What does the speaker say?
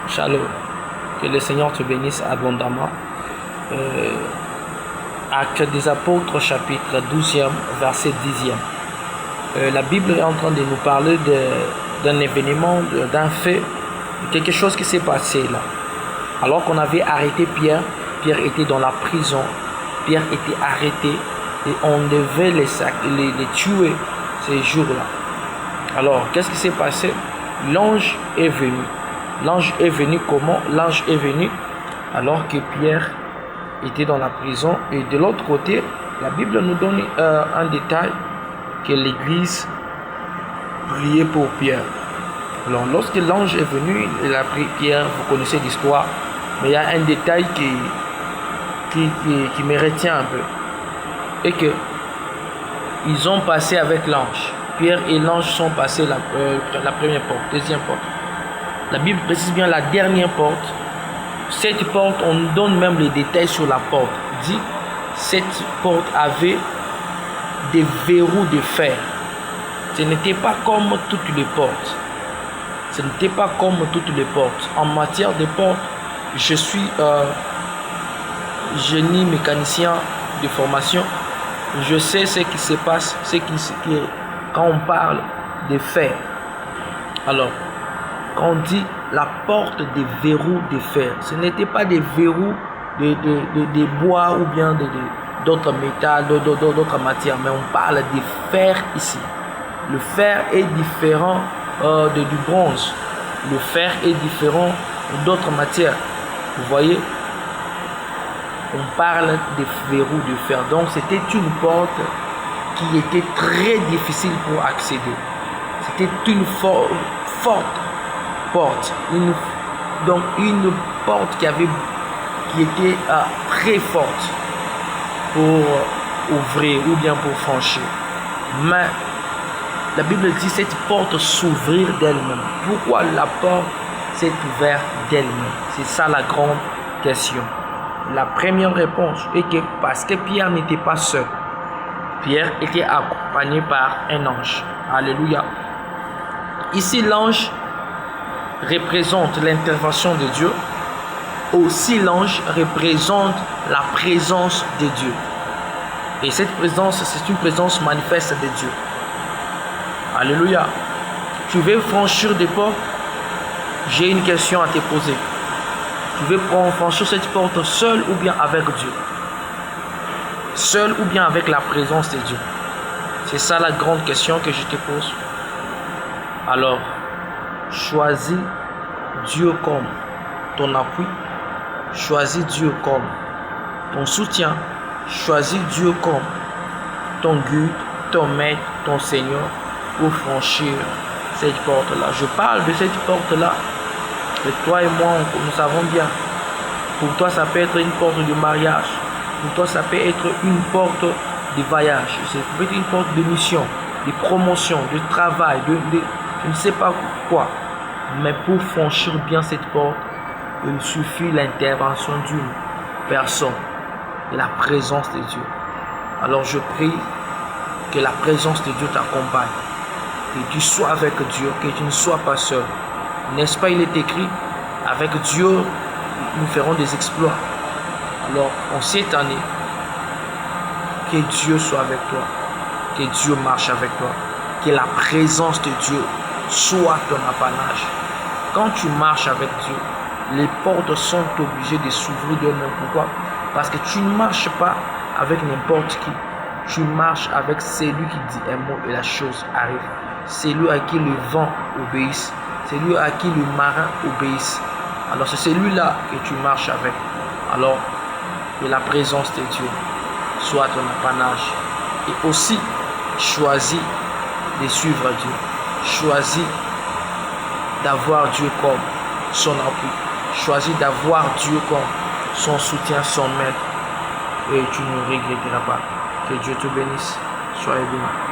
Shalom. Que le Seigneur te bénisse abondamment. Actes des Apôtres, chapitre 12e, verset 10e. La Bible est en train de nous parler d'un événement, d'un fait, de quelque chose qui s'est passé là. Alors qu'on avait arrêté Pierre, Pierre était dans la prison, Pierre était arrêté et on devait les tuer ces jours-là. Alors, qu'est-ce qui s'est passé? L'ange est venu. L'ange est venu comment? L'ange est venu alors que Pierre était dans la prison. Et de l'autre côté, la Bible nous donne un détail que l'église priait pour Pierre. Alors, lorsque l'ange est venu, il a pris Pierre, vous connaissez l'histoire, mais il y a un détail qui me retient un peu. Et que ils ont passé avec l'ange. Pierre et l'ange sont passés la première porte, deuxième porte. La Bible précise bien la dernière porte. Cette porte, on nous donne même les détails sur la porte. Il dit, cette porte avait des verrous de fer. Ce n'était pas comme toutes les portes. Ce n'était pas comme toutes les portes. En matière de portes, je suis génie mécanicien de formation. Je sais ce qui se passe, quand on parle de fer. Alors, quand on dit la porte des verrous de fer, ce n'était pas des verrous de bois ou bien d'autres métals, d'autres matières, mais on parle de fer ici. Le fer est différent du bronze. Le fer est différent d'autres matières. Vous voyez? On parle des verrous de fer. Donc c'était une porte qui était très difficile pour accéder. C'était une forte porte. Donc une porte qui était très forte pour ouvrir ou bien pour franchir. Mais la Bible dit cette porte s'ouvrir d'elle-même. Pourquoi la porte s'est ouverte d'elle-même? C'est ça la grande question. La première réponse est que parce que Pierre n'était pas seul. Pierre était accompagné par un ange. Alléluia. Ici, l'ange représente l'intervention de Dieu. Aussi, l'ange représente la présence de Dieu. Et cette présence, c'est une présence manifeste de Dieu. Alléluia. Tu veux franchir des portes? J'ai une question à te poser. Tu veux franchir cette porte seul ou bien avec Dieu? Seul ou bien avec la présence de Dieu? C'est ça la grande question que je te pose. Alors, choisis Dieu comme ton appui. Choisis Dieu comme ton soutien. Choisis Dieu comme ton guide, ton maître, ton Seigneur pour franchir cette porte-là. Je parle de cette porte-là. Et toi et moi, nous savons bien. Pour toi, ça peut être une porte de mariage. Pour toi, ça peut être une porte de voyage. Ça peut être une porte de mission, de promotion, de travail, je ne sais pas quoi. Mais pour franchir bien cette porte, il suffit l'intervention d'une personne et la présence de Dieu. Alors je prie que la présence de Dieu t'accompagne. Que tu sois avec Dieu, que tu ne sois pas seul. N'est-ce pas, il est écrit, avec Dieu, nous ferons des exploits. Alors, en cette année, que Dieu soit avec toi, que Dieu marche avec toi, que la présence de Dieu soit ton apanage. Quand tu marches avec Dieu, les portes sont obligées de s'ouvrir d'elles-mêmes. Pourquoi? Parce que tu ne marches pas avec n'importe qui. Tu marches avec celui qui dit un mot et la chose arrive. Celui à qui le vent obéisse. Celui à qui le marin obéisse. Alors c'est celui-là que tu marches avec. Alors que la présence de Dieu soit ton apanage. Et aussi choisis de suivre Dieu. Choisis d'avoir Dieu comme son appui. Choisis d'avoir Dieu comme son soutien, son maître. Et tu ne regretteras pas. Que Dieu te bénisse. Soyez bénis.